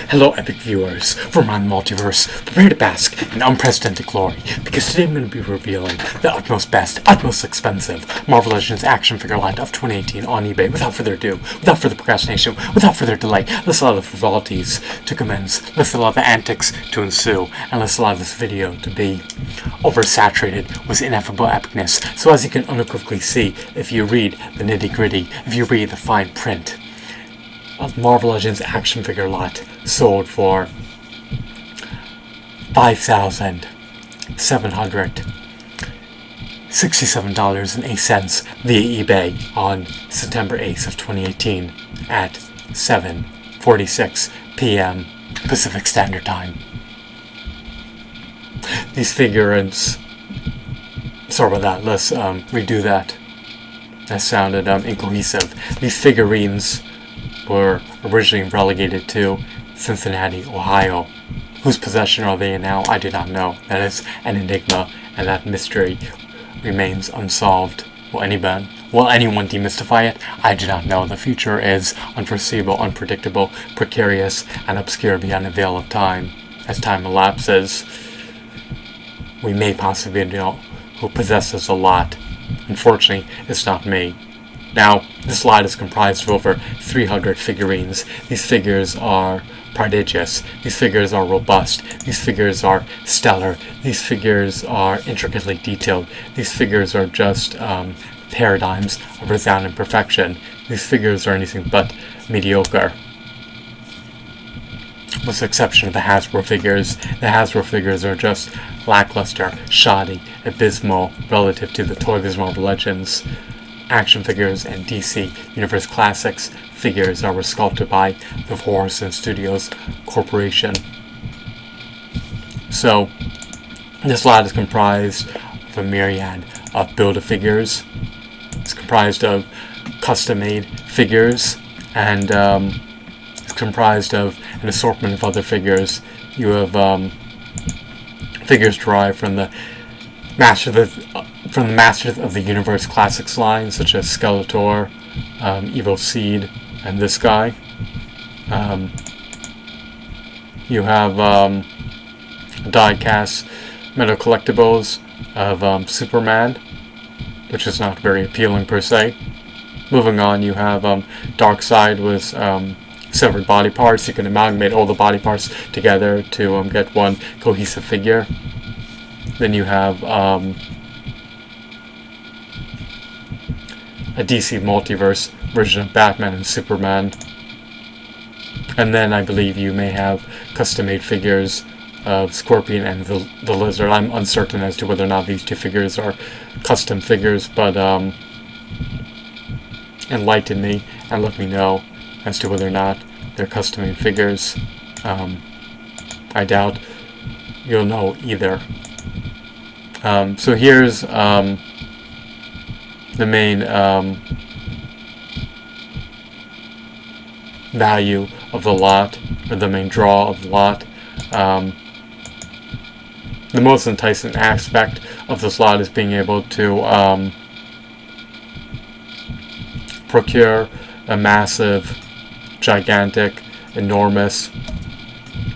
Hello, epic viewers from around the multiverse. Prepare to bask in unprecedented glory, because today I'm going to be revealing the utmost best, utmost expensive Marvel Legends action figure line of 2018 on eBay. Without further ado, without further procrastination, without further delay, let's allow the frivolities to commence, let's allow the antics to ensue, and let's allow this video to be oversaturated with ineffable epicness. So as you can unequivocally see, if you read the nitty-gritty, if you read the fine print, a Marvel Legends action figure lot sold for $5,767.08 via eBay on September 8th of 2018 at 7:46 p.m. Pacific Standard Time. These figurines, sorry about that, let's redo that. That sounded incohesive. These figurines were originally relegated to Cincinnati, Ohio. Whose possession are they in now? I do not know. That is an enigma, and that mystery remains unsolved. Will anyone demystify it? I do not know. The future is unforeseeable, unpredictable, precarious, and obscure beyond the veil of time. As time elapses, we may possibly know who possesses a lot. Unfortunately, it's not me. Now, this lot is comprised of over 300 figurines. These figures are prodigious. These figures are robust. These figures are stellar. These figures are intricately detailed. These figures are just paradigms of resounding perfection. These figures are anything but mediocre. With the exception of the Hasbro figures, the Hasbro figures are just lackluster, shoddy, abysmal relative to the ToyBiz Marvel Legends action figures and DC Universe Classics figures that were sculpted by the Horizon Studios Corporation. So, this lot is comprised of a myriad of Build-A-Figures. It's comprised of custom-made figures, and it's comprised of an assortment of other figures. You have figures derived from the Masters of the Universe Classics line, such as Skeletor, Evil Seed, and this guy. You have die-cast metal collectibles of Superman, which is not very appealing per se. Moving on, you have Darkseid with severed body parts. You can amalgamate all the body parts together to get one cohesive figure. Then you have a DC Multiverse version of Batman and Superman. And then I believe you may have custom-made figures of Scorpion and the Lizard. I'm uncertain as to whether or not these two figures are custom figures, but enlighten me and let me know as to whether or not they're custom-made figures. I doubt you'll know either. So here's the main value of the lot, or the main draw of the lot. The most enticing aspect of this lot is being able to procure a massive, gigantic, enormous,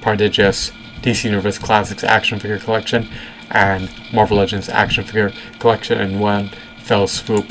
prodigious DC Universe Classics action figure collection and Marvel Legends action figure collection in one fell swoop.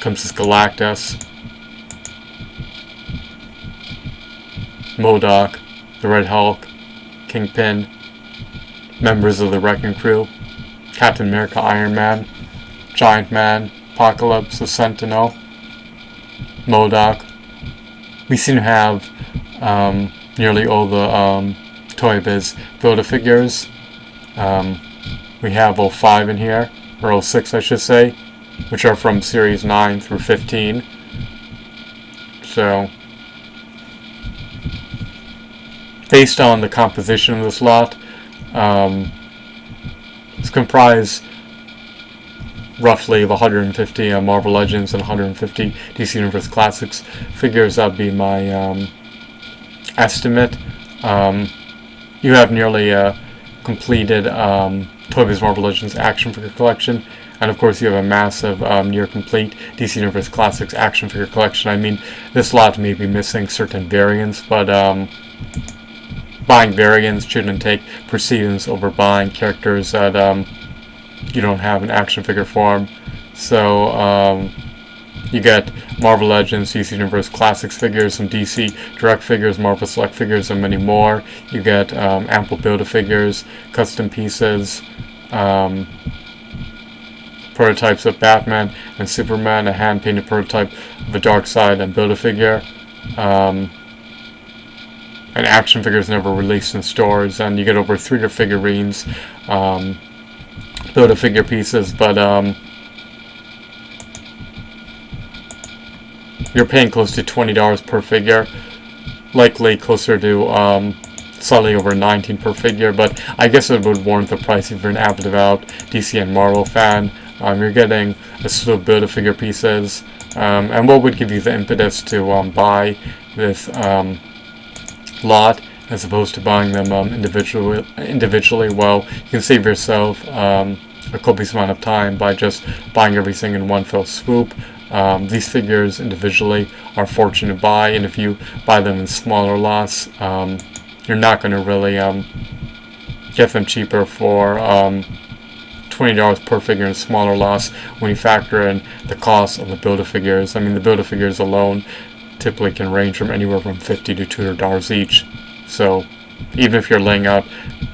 Comes as Galactus, MODOK, the Red Hulk, Kingpin, members of the Wrecking Crew, Captain America, Iron Man, Giant Man, Apocalypse, the Sentinel, MODOK. We seem to have nearly all the ToyBiz Build-A-Figures. We have all 5 in here, or all 6 I should say, which are from series 9 through 15. So, based on the composition of this lot, it's comprised roughly of 150 Marvel Legends and 150 DC Universe Classics figures. That would be my estimate. You have nearly a completed ToyBiz Marvel Legends action figure collection, And of course, you have a massive, near complete DC Universe Classics action figure collection. I mean, this lot may be missing certain variants, but buying variants shouldn't take precedence over buying characters that you don't have in action figure form. So you get Marvel Legends, DC Universe Classics figures, some DC Direct figures, Marvel Select figures, and many more. You get ample Build-A-Figures, custom pieces, prototypes of Batman and Superman, a hand-painted prototype of a Darkseid and Build-A-Figure, and action figures never released in stores. And you get over 300 figurines, Build-A-Figure pieces, but you're paying close to $20 per figure, likely closer to slightly over $19 per figure, but I guess it would warrant the price if you're an avid devout DC and Marvel fan. You're getting a slew of Build-A-Figure pieces, and what would give you the impetus to buy this lot as opposed to buying them individually? Well, you can save yourself a copious amount of time by just buying everything in one fell swoop. These figures individually are fortunate to buy, and if you buy them in smaller lots, you're not going to really get them cheaper for $20 per figure in smaller lots when you factor in the cost of the Build-A-Figures. I mean, the Build-A-Figures alone typically can range from anywhere from $50 to $200 each. So even if you're laying out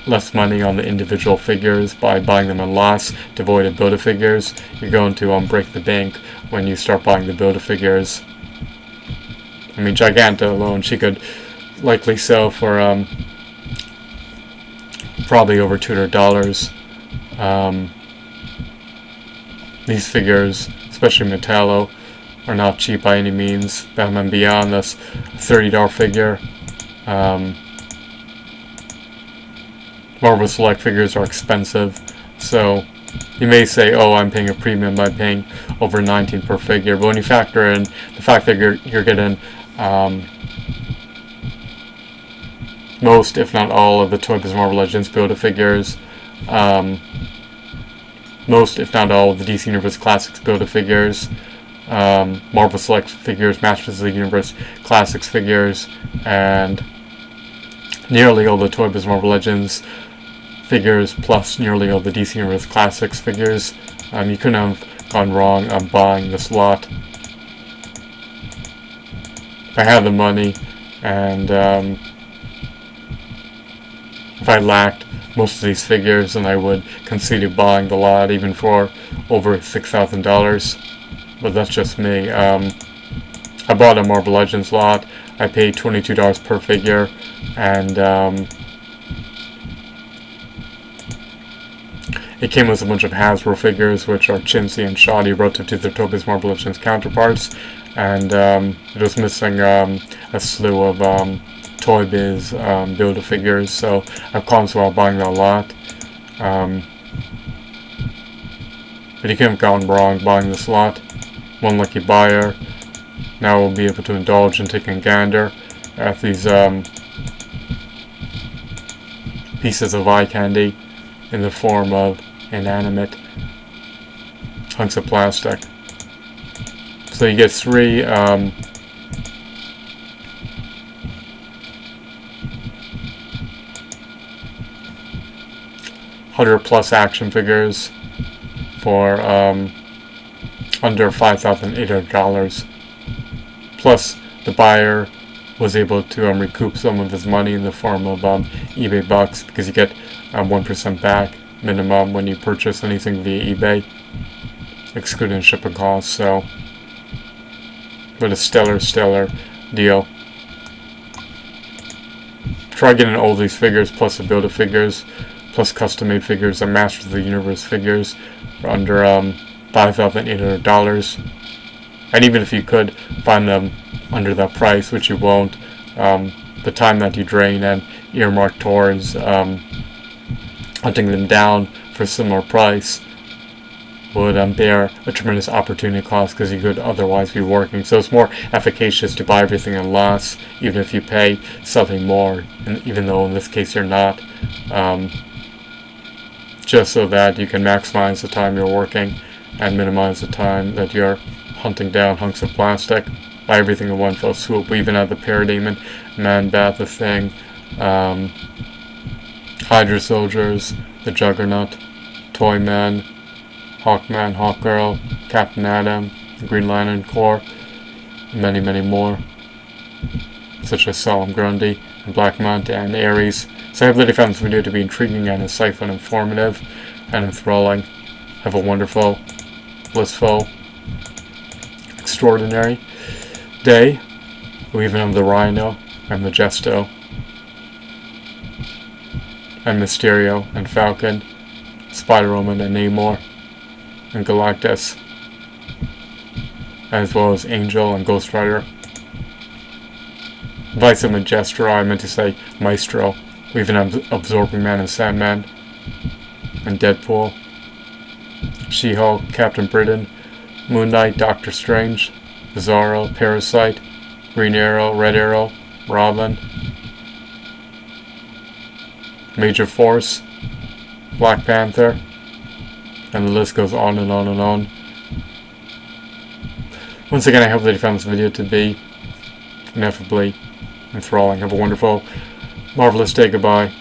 less money on the individual figures by buying them in lots devoid of Build-A-Figures, you're going to break the bank when you start buying the Build-A-Figures. I mean, Giganta alone, she could likely sell for probably over $200. These figures, especially Metallo, are not cheap by any means. Batman Beyond, that's a $30 figure. Marvel Select figures are expensive, so you may say, oh, I'm paying a premium by paying over $19 per figure, but when you factor in the fact that you're getting most, if not all, of the ToyBiz Marvel Legends Build-A-Figures, most, if not all, of the DC Universe Classics Build-A-Figures, Marvel Select figures, Masters of the Universe Classics figures, and nearly all the ToyBiz Marvel Legends figures, plus nearly all the DC Universe Classics figures. You couldn't have gone wrong on buying this lot. If I had the money, and if I lacked most of these figures, then I would consider buying the lot even for over $6,000. But that's just me. I bought a Marvel Legends lot. I paid $22 per figure, and it came with a bunch of Hasbro figures, which are chintzy and shoddy relative to their ToyBiz Marvel Legends counterparts, and it was missing a slew of ToyBiz Build-A-Figures, so I've considered buying that lot. But you couldn't have gone wrong buying this lot. One lucky buyer now will be able to indulge in taking a gander at these pieces of eye candy in the form of inanimate hunks of plastic. So you get three $100+ action figures for under $5,800. Plus, the buyer was able to recoup some of his money in the form of eBay bucks, because you get 1% back minimum when you purchase anything via eBay, excluding shipping costs. So, but a stellar deal. Try getting all these figures plus the Build-A-Figures, plus custom-made figures and Masters of the Universe figures for under $5,800. And even if you could find them under that price, which you won't, the time that you drain and earmark towards hunting them down for a similar price would bear a tremendous opportunity cost, because you could otherwise be working. So it's more efficacious to buy everything in lots, even if you pay something more, and even though in this case you're not, just so that you can maximize the time you're working and minimize the time that you're hunting down hunks of plastic. Buy everything in one fell swoop. We even have the Parademon, Man-Bat, the Thing, Hydra Soldiers, the Juggernaut, Toyman, Hawkman, Hawkgirl, Captain Atom, the Green Lantern Corps, and many, many more, such as Solemn Grundy, and Black Manta, and Ares. So I hope that you found this video to be intriguing and insightful, informative, and enthralling. Have a wonderful, blissful, extraordinary day. We even have the Rhino, and Majesto, and Mysterio, and Falcon, Spider-Woman, and Namor, and Galactus, as well as Angel and Ghost Rider. Vice and Majestra, I meant to say Maestro. We even have Absorbing Man and Sandman, and Deadpool, She-Hulk, Captain Britain, Moon Knight, Doctor Strange, Bizarro, Parasite, Green Arrow, Red Arrow, Robin, Major Force, Black Panther, and the list goes on and on and on. Once again, I hope that you found this video to be ineffably enthralling. Have a wonderful, marvelous day. Goodbye.